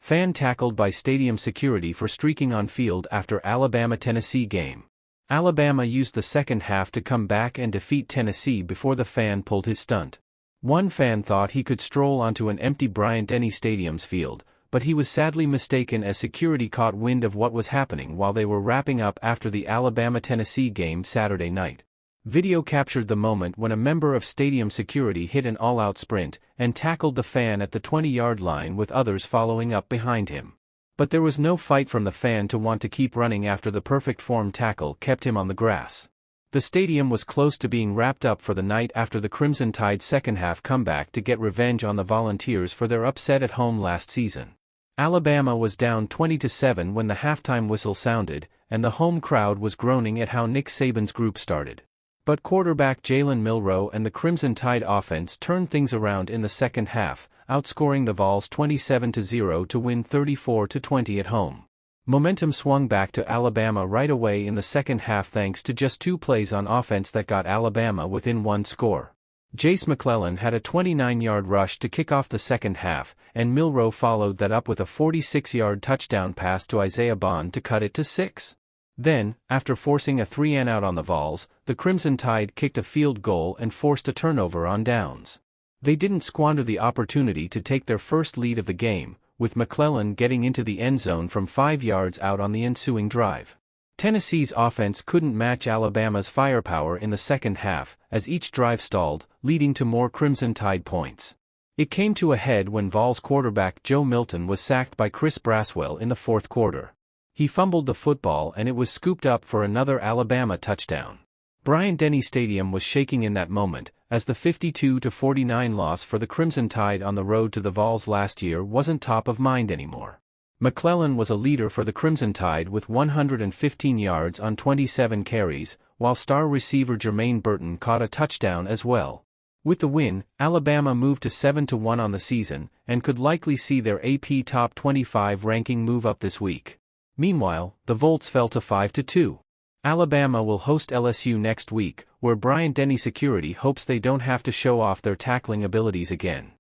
Fan tackled by stadium security for streaking on field after Alabama-Tennessee game. Alabama used the second half to come back and defeat Tennessee before the fan pulled his stunt. One fan thought he could stroll onto an empty Bryant-Denny Stadium's field, but he was sadly mistaken as security caught wind of what was happening while they were wrapping up after the Alabama-Tennessee game Saturday night. Video captured the moment when a member of stadium security hit an all-out sprint and tackled the fan at the 20-yard line with others following up behind him. But there was no fight from the fan to want to keep running after the perfect form tackle kept him on the grass. The stadium was close to being wrapped up for the night after the Crimson Tide's second-half comeback to get revenge on the Volunteers for their upset at home last season. Alabama was down 20-7 when the halftime whistle sounded, and the home crowd was groaning at how Nick Saban's group started. But quarterback Jalen Milroe and the Crimson Tide offense turned things around in the second half, outscoring the Vols 27-0 to win 34-20 at home. Momentum swung back to Alabama right away in the second half thanks to just 2 plays on offense that got Alabama within 1 score. Jace McClellan had a 29-yard rush to kick off the second half, and Milroe followed that up with a 46-yard touchdown pass to Isaiah Bond to cut it to 6. Then, after forcing a 3-and-out on the Vols, the Crimson Tide kicked a field goal and forced a turnover on downs. They didn't squander the opportunity to take their first lead of the game, with McClellan getting into the end zone from 5 yards out on the ensuing drive. Tennessee's offense couldn't match Alabama's firepower in the second half, as each drive stalled, leading to more Crimson Tide points. It came to a head when Vols quarterback Joe Milton was sacked by Chris Braswell in the fourth quarter. He fumbled the football and it was scooped up for another Alabama touchdown. Bryant-Denny Stadium was shaking in that moment, as the 52-49 loss for the Crimson Tide on the road to the Vols last year wasn't top of mind anymore. McClellan was a leader for the Crimson Tide with 115 yards on 27 carries, while star receiver Jermaine Burton caught a touchdown as well. With the win, Alabama moved to 7-1 on the season, and could likely see their AP Top 25 ranking move up this week. Meanwhile, the Volts fell to 5-2. Alabama will host LSU next week, where Bryant-Denny Security hopes they don't have to show off their tackling abilities again.